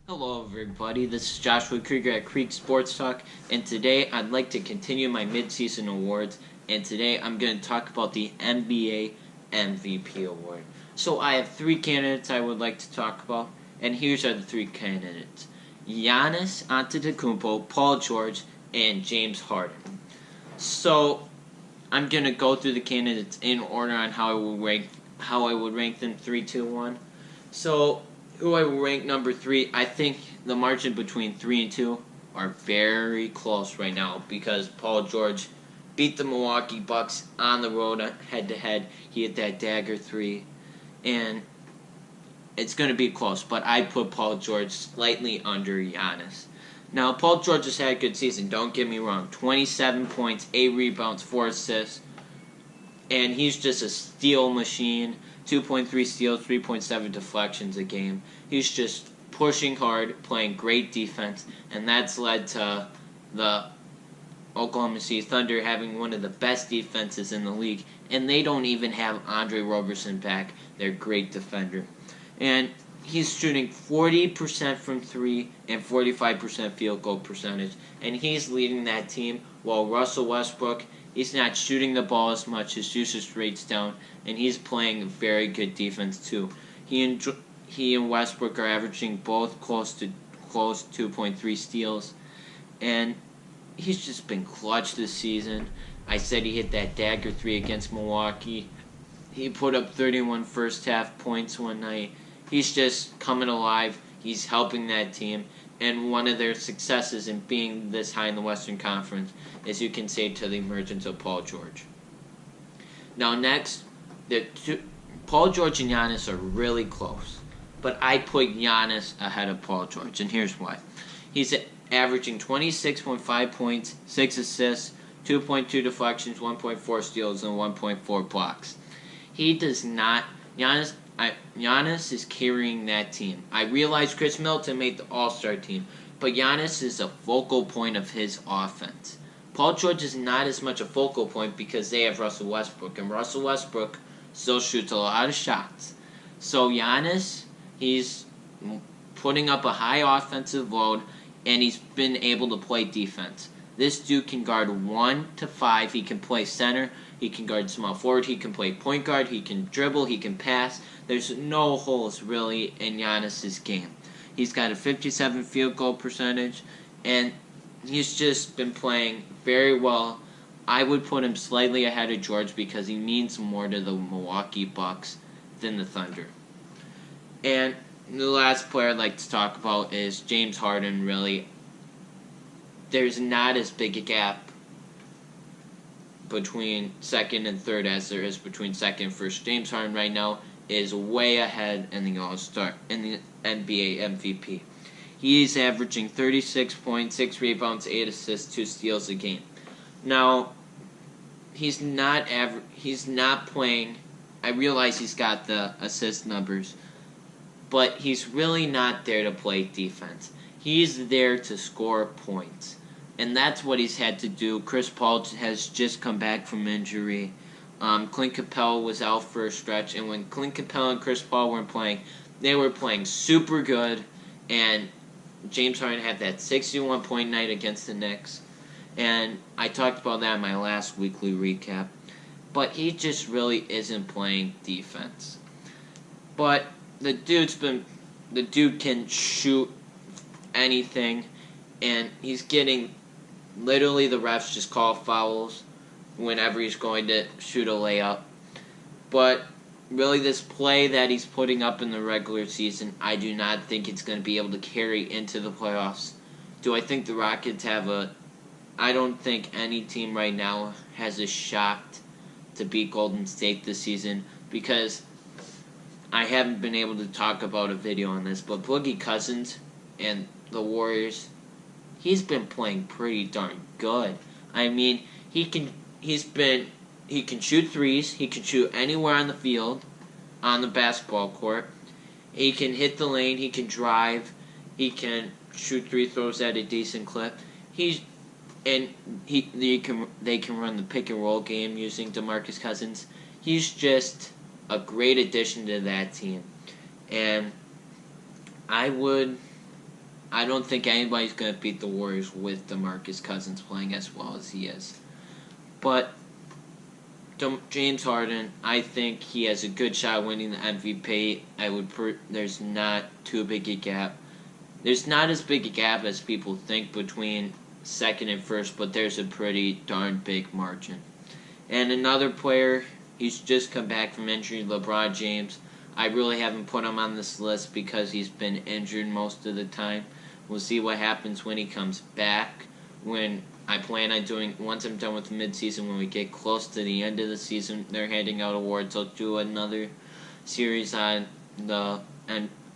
Hello everybody, this is Joshua Krieger at Creek Sports Talk, and today I'd like to continue my mid-season awards, and today I'm going to talk about the NBA MVP Award. So I have three candidates I would like to talk about, and here's are the three candidates. Giannis Antetokounmpo, Paul George, and James Harden. So I'm going to go through the candidates in order on how I would rank them 3, 2, 1. So who I will rank number 3, I think the margin between 3 and 2 are very close right now because Paul George beat the Milwaukee Bucks on the road head-to-head. He hit that dagger 3, and it's going to be close, but I put Paul George slightly under Giannis. Now, Paul George has had a good season, don't get me wrong. 27 points, 8 rebounds, 4 assists, and he's just a steal machine. 2.3 steals, 3.7 deflections a game. He's just pushing hard, playing great defense, and that's led to the Oklahoma City Thunder having one of the best defenses in the league, and they don't even have Andre Roberson back, their great defender. And he's shooting 40% from 3 and 45% field goal percentage, and he's leading that team while Russell Westbrook, he's not shooting the ball as much, his usage rate's down, and he's playing very good defense too. He and Westbrook are averaging both close to 2.3 steals, and he's just been clutch this season. I said he hit that dagger 3 against Milwaukee. He put up 31 first half points one night. He's just coming alive. He's helping that team. And one of their successes in being this high in the Western Conference is you can say to the emergence of Paul George. Now next, Paul George and Giannis are really close. But I put Giannis ahead of Paul George, and here's why. He's averaging 26.5 points, 6 assists, 2.2 deflections, 1.4 steals, and 1.4 blocks. He does not... Giannis is carrying that team. I realize Chris Middleton made the All-Star team, but Giannis is a focal point of his offense. Paul George is not as much a focal point because they have Russell Westbrook, and Russell Westbrook still shoots a lot of shots. So Giannis, he's putting up a high offensive load, and he's been able to play defense. This dude can guard 1 to 5. He can play center. He can guard small forward. He can play point guard. He can dribble. He can pass. There's no holes, really, in Giannis' game. He's got a 57 field goal percentage, and he's just been playing very well. I would put him slightly ahead of George because he means more to the Milwaukee Bucks than the Thunder. And the last player I'd like to talk about is James Harden, really. There's not as big a gap between second and third as there is between second and first. James Harden right now is way ahead in the All-Star, in the NBA MVP. He's averaging 36 points, 6 rebounds, 8 assists, 2 steals a game. Now, he's not playing. I realize he's got the assist numbers, but he's really not there to play defense. He's there to score points. And that's what he's had to do. Chris Paul has just come back from injury. Clint Capella was out for a stretch. And when Clint Capella and Chris Paul weren't playing, they were playing super good. And James Harden had that 61-point night against the Knicks. And I talked about that in my last weekly recap. But he just really isn't playing defense. But the dude can shoot anything. And he's getting... Literally, the refs just call fouls whenever he's going to shoot a layup. But really, this play that he's putting up in the regular season, I do not think it's going to be able to carry into the playoffs. Do I think the Rockets have I don't think any team right now has a shot to beat Golden State this season because I haven't been able to talk about a video on this, but Boogie Cousins and the Warriors, he's been playing pretty darn good. I mean, he can shoot threes, he can shoot anywhere on the field, on the basketball court. He can hit the lane, he can drive, he can shoot free throws at a decent clip. They can run the pick and roll game using DeMarcus Cousins. He's just a great addition to that team. And I would I don't think anybody's going to beat the Warriors with DeMarcus Cousins playing as well as he is. But James Harden, I think he has a good shot at winning the MVP. There's not too big a gap. There's not as big a gap as people think between second and first, but there's a pretty darn big margin. And another player, he's just come back from injury, LeBron James. I really haven't put him on this list because he's been injured most of the time. We'll see what happens when he comes back. When I plan on doing, once I'm done with midseason, when we get close to the end of the season, they're handing out awards. I'll do another series on the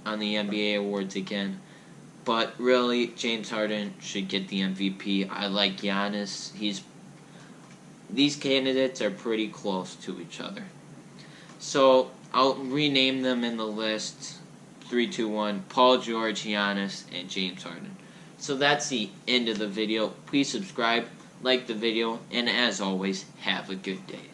NBA awards again. But really, James Harden should get the MVP. I like Giannis. These candidates are pretty close to each other. So I'll rename them in the list. 3, 2, 1. Paul George, Giannis, and James Harden. So that's the end of the video. Please subscribe, like the video, and as always, have a good day.